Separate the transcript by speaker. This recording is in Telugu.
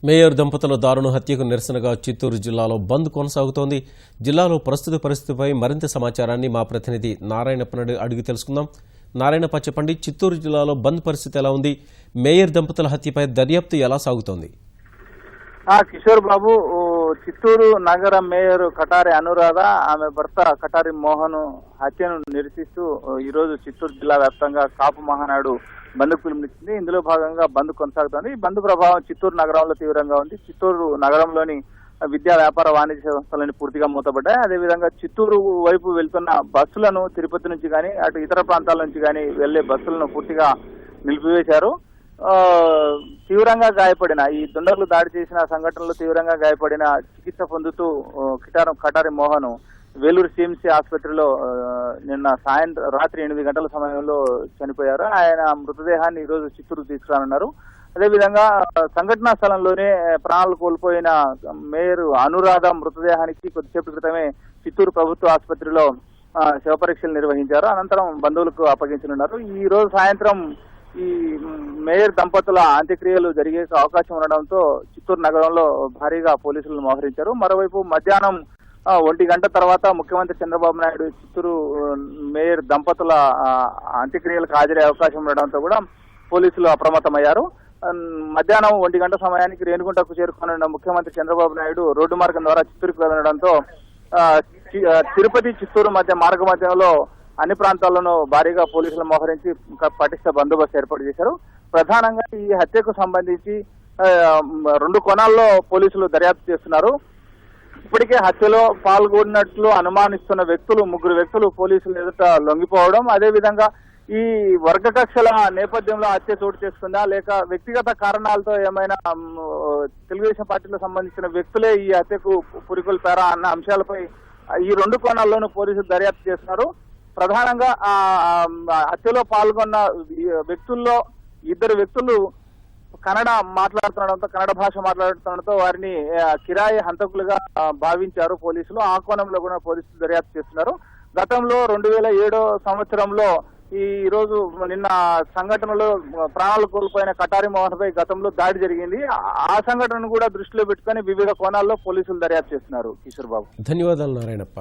Speaker 1: మేయర్ దంపతుల దారుణ హత్యకు నిరసనగా చిత్తూరు జిల్లాలో బంద్ కొనసాగుతోంది. జిల్లాలో ప్రస్తుత పరిస్థితిపై మరింత సమాచారాన్ని మా ప్రతినిధి నారాయణప్పని అడిగి తెలుసుకుందాం. నారాయణప్ప, చెప్పండి, చిత్తూరు జిల్లాలో బంద్ పరిస్థితి ఎలా ఉంది? మేయర్ దంపతుల హత్యపై దర్యాప్తు ఎలా సాగుతోంది?
Speaker 2: కిషోర్ బాబు, చిత్తూరు నగర మేయర్ కటారి అనురాధ, ఆమె భర్త కటారి మోహన్ హత్యను నిరసిస్తూ ఈరోజు చిత్తూరు జిల్లా వ్యాప్తంగా కాపు మహానాడు బంద్ పిలుపునిచ్చింది. ఇందులో భాగంగా బంద్ కొనసాగుతోంది. ఈ బంద్ ప్రభావం చిత్తూరు నగరంలో తీవ్రంగా ఉంది. చిత్తూరు నగరంలోని విద్యా వ్యాపార వాణిజ్య సంస్థలని పూర్తిగా మూతపడ్డాయి. అదేవిధంగా చిత్తూరు వైపు వెళ్తున్న బస్సులను తిరుపతి నుంచి కానీ అటు ఇతర ప్రాంతాల నుంచి కానీ వెళ్లే బస్సులను పూర్తిగా నిలిపివేశారు. తీవ్రంగా గాయపడిన ఈ దుండగులు దాడి చేసిన సంఘటనలో తీవ్రంగా గాయపడిన చికిత్స పొందుతూ కటారి మోహన్ వేలూరు సిఎంసి ఆసుపత్రిలో నిన్న రాత్రి 8 గంటల సమయంలో చనిపోయారు. ఆయన మృతదేహాన్ని ఈ రోజు చిత్తూరు తీసుకురానున్నారు. అదేవిధంగా సంఘటనా స్థలంలోనే ప్రాణాలు కోల్పోయిన మేయర్ అనురాధ మృతదేహానికి కొద్దిసేపటి క్రితమే చిత్తూరు ప్రభుత్వ ఆసుపత్రిలో శవ పరీక్షలు నిర్వహించారు. అనంతరం బంధువులకు అప్పగించనున్నారు. ఈ రోజు సాయంత్రం ఈ మేయర్ దంపతుల అంత్యక్రియలు జరిగే అవకాశం ఉండడంతో చిత్తూరు నగరంలో భారీగా పోలీసులను మోహరించారు. మరోవైపు మధ్యాహ్నం 1 గంట తర్వాత ముఖ్యమంత్రి చంద్రబాబు నాయుడు చిత్తూరు మేయర్ దంపతుల అంత్యక్రియలకు హాజరయ్యే అవకాశం ఉండడంతో కూడా పోలీసులు అప్రమత్తమయ్యారు. మధ్యాహ్నం 1 గంట సమయానికి రేణిగుంటకు చేరుకున్న ముఖ్యమంత్రి చంద్రబాబు నాయుడు రోడ్డు మార్గం ద్వారా చిత్తూరుకు వెళ్లడంతో తిరుపతి చిత్తూరు మార్గ మధ్యంలో అన్ని ప్రాంతాల్లోనూ భారీగా పోలీసులు మోహరించి పటిష్ట బందోబస్తు ఏర్పాటు చేశారు. ప్రధానంగా ఈ హత్యకు సంబంధించి 2 కోణాల్లో పోలీసులు దర్యాప్తు చేస్తున్నారు. ఇప్పటికే హత్యలో పాల్గొన్నట్లు అనుమానిస్తున్న 3 వ్యక్తులు పోలీసులు ఎదుట లొంగిపోవడం, అదేవిధంగా ఈ వర్గ కక్షల నేపథ్యంలో హత్య చోటు చేసుకుందా లేక వ్యక్తిగత కారణాలతో ఏమైనా తెలుగుదేశం పార్టీలో సంబంధించిన వ్యక్తులే ఈ హత్యకు పురికొల్పారా అన్న అంశాలపై ఈ 2 కోణాల్లోనూ పోలీసులు దర్యాప్తు చేస్తున్నారు. ప్రధానంగా హత్యలో పాల్గొన్న వ్యక్తుల్లో 2 వ్యక్తులు కన్నడ భాష మాట్లాడుతుండటంతో వారిని కిరాయి హంతకులుగా భావించారు పోలీసులు. ఆ కోణంలో కూడా పోలీసులు దర్యాప్తు చేస్తున్నారు. గతంలో 2007 సంవత్సరంలో ఈ రోజు నిన్న సంఘటనలో ప్రాణాలు కోల్పోయిన కటారి మోహన్ పై గతంలో దాడి జరిగింది. ఆ సంఘటనను కూడా దృష్టిలో పెట్టుకుని వివిధ కోణాల్లో పోలీసులు దర్యాప్తు చేస్తున్నారు. కిషోర్ బాబు,
Speaker 1: ధన్యవాదాలు నారాయణప్ప.